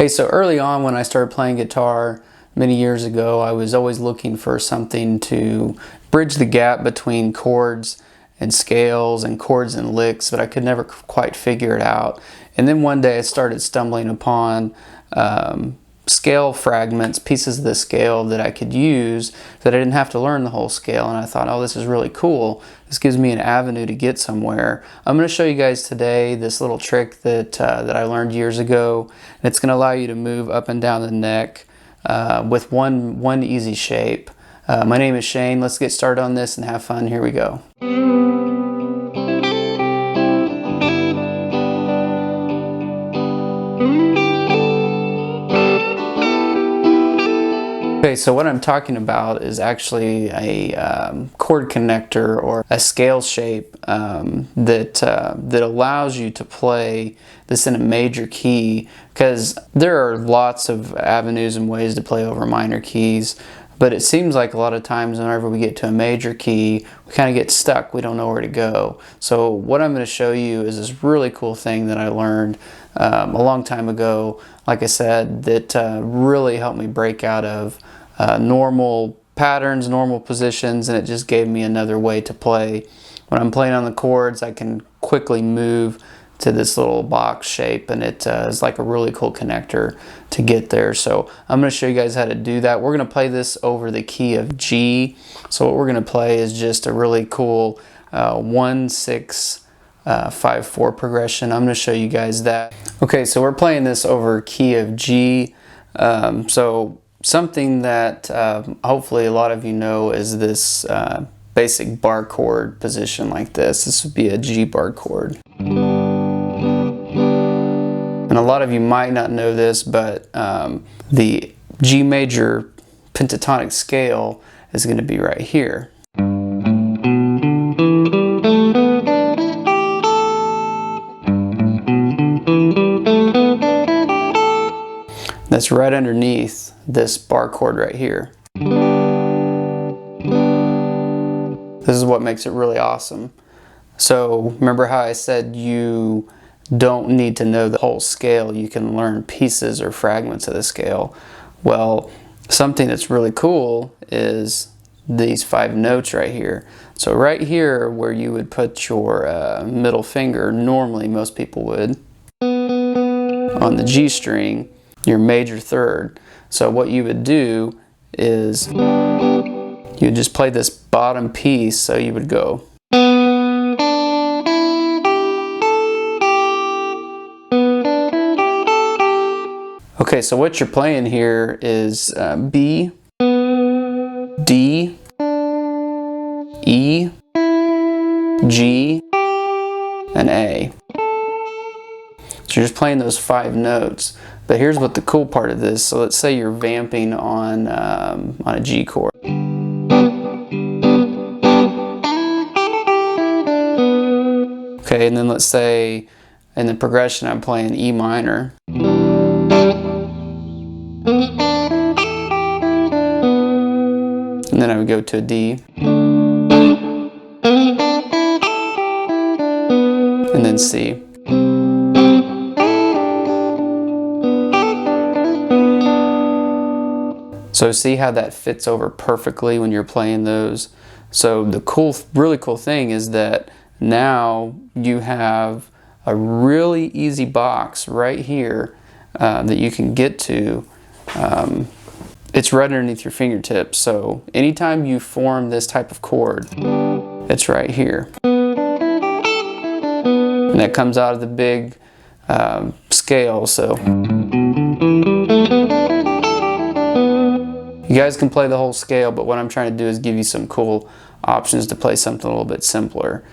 Okay, so early on when I started playing guitar many years ago, I was always looking for something to bridge the gap between chords and scales and chords and licks, but I could never quite figure it out. And then one day I started stumbling upon scale fragments, pieces of the scale that I could use that I didn't have to learn the whole scale, and I thought, oh, this is really cool. This gives me an avenue to get somewhere. I'm going to show you guys today this little trick that I learned years ago, and it's going to allow you to move up and down the neck with one easy shape. My name is Shane. Let's get started on this and have fun. Here we go. Okay, so what I'm talking about is actually a chord connector or a scale shape that allows you to play this in a major key, because there are lots of avenues and ways to play over minor keys, but it seems like a lot of times whenever we get to a major key, we kind of get stuck. We don't know where to go. So what I'm going to show you is this really cool thing that I learned a long time ago, like I said, that really helped me break out of normal patterns, normal positions, and it just gave me another way to play. When I'm playing on the chords, I can quickly move to this little box shape, and it is like a really cool connector to get there. So I'm going to show you guys how to do that. We're going to play this over the key of G. So what we're going to play is just a really cool 1-6-5-4 progression. I'm going to show you guys that. Okay, so we're playing this over key of G. So something that hopefully a lot of you know is this basic bar chord position like this. This would be a G bar chord. And a lot of you might not know this, but the G major pentatonic scale is going to be right here. That's right underneath this bar chord right here. This is what makes it really awesome. So remember how I said you don't need to know the whole scale. You can learn pieces or fragments of the scale. Well, something that's really cool is these 5 notes right here. So right here where you would put your middle finger, normally most people would, on the G string, your major third. So what you would do is you would just play this bottom piece, so you would go. Okay, so what you're playing here is B, D, E, G, and A. So you're just playing those 5 notes. But here's what the cool part of this. So let's say you're vamping on a G chord. Okay, and then let's say in the progression I'm playing E minor. And then I would go to a D. And then C. So see how that fits over perfectly when you're playing those. So the really cool thing is that now you have a really easy box right here that you can get to. It's right underneath your fingertips. So anytime you form this type of chord, it's right here. And that comes out of the big scale. So you guys can play the whole scale, but what I'm trying to do is give you some cool options to play something a little bit simpler.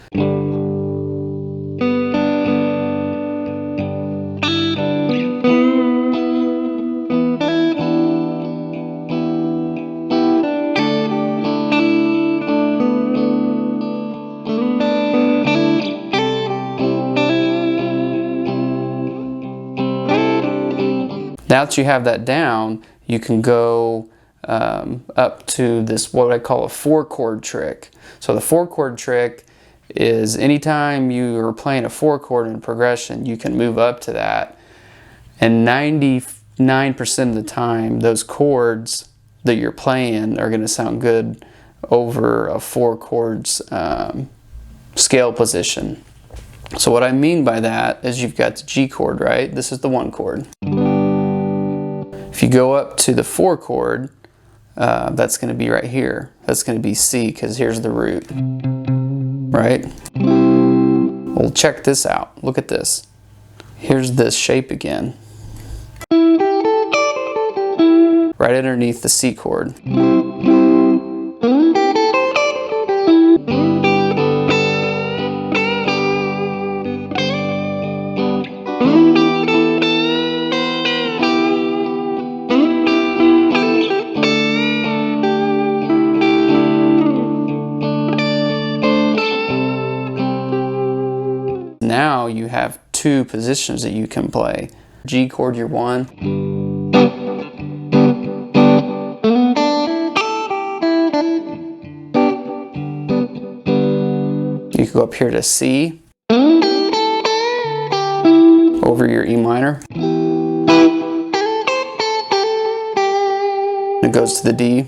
Now that you have that down, you can go up to this, what I call a 4-chord trick. So the 4-chord trick is anytime you are playing a 4 chord in progression, you can move up to that. And 95% 9% of the time, those chords that you're playing are going to sound good over a 4 chords scale position. So what I mean by that is you've got the G chord, right? This is the 1 chord. If you go up to the 4 chord, that's going to be right here. That's going to be C, because here's the root, right? Well, check this out. Look at this. Here's this shape again, right underneath the C chord. Now you have 2 positions that you can play. G chord, your 1. You can go up here to C over your E minor. It goes to the D.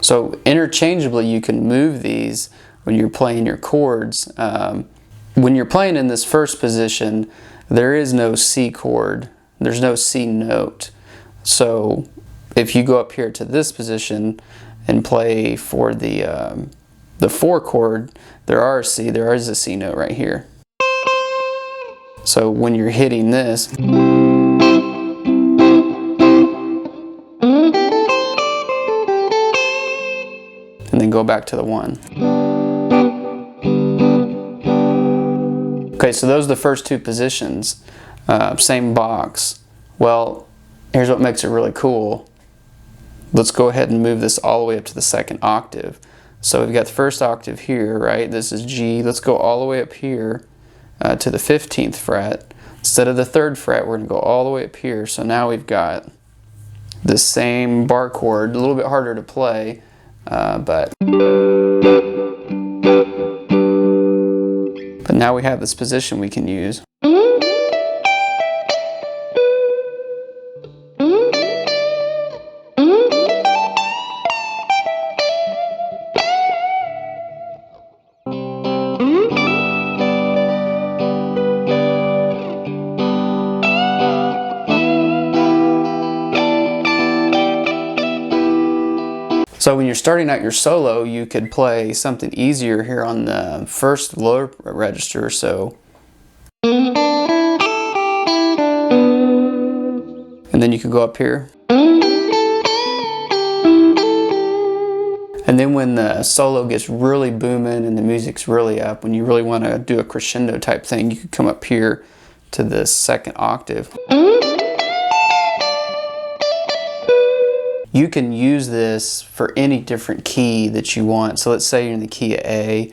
So interchangeably you can move these when you're playing your chords. When you're playing in this first position, there is no C chord, there's no C note. So if you go up here to this position and play for the 4 chord, there is a C note right here. So when you're hitting this, and then go back to the 1. Okay, so those are the first 2 positions. Same box. Well, here's what makes it really cool. Let's go ahead and move this all the way up to the 2nd octave. So we've got the 1st octave here, right? This is G. Let's go all the way up here to the 15th fret. Instead of the 3rd fret, we're going to go all the way up here. So now we've got the same bar chord, a little bit harder to play. But now we have this position we can use. So when you're starting out your solo, you could play something easier here on the 1st lower register. So, and then you could go up here. And then when the solo gets really booming and the music's really up, when you really want to do a crescendo type thing, you could come up here to the 2nd octave. You can use this for any different key that you want. So let's say you're in the key of A.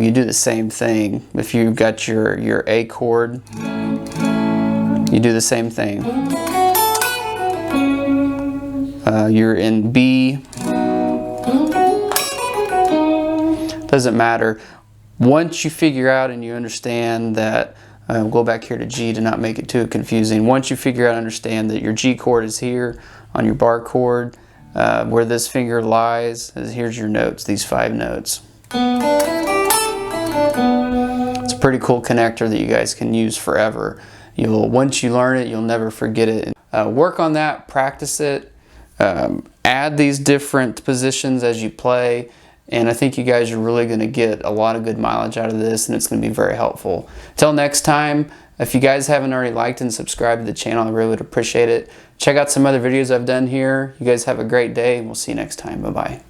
You do the same thing. If you've got your A chord, you do the same thing. You're in B. Doesn't matter. Once you figure out and you understand that, go back here to G to not make it too confusing. Once you figure out and understand that your G chord is here on your bar chord, where this finger lies, here's your notes, these 5 notes. It's a pretty cool connector that you guys can use forever. Once you learn it, you'll never forget it. Work on that, practice it, add these different positions as you play, and I think you guys are really going to get a lot of good mileage out of this, and it's going to be very helpful. Until next time, if you guys haven't already liked and subscribed to the channel, I really would appreciate it. Check out some other videos I've done here. You guys have a great day, and we'll see you next time. Bye-bye.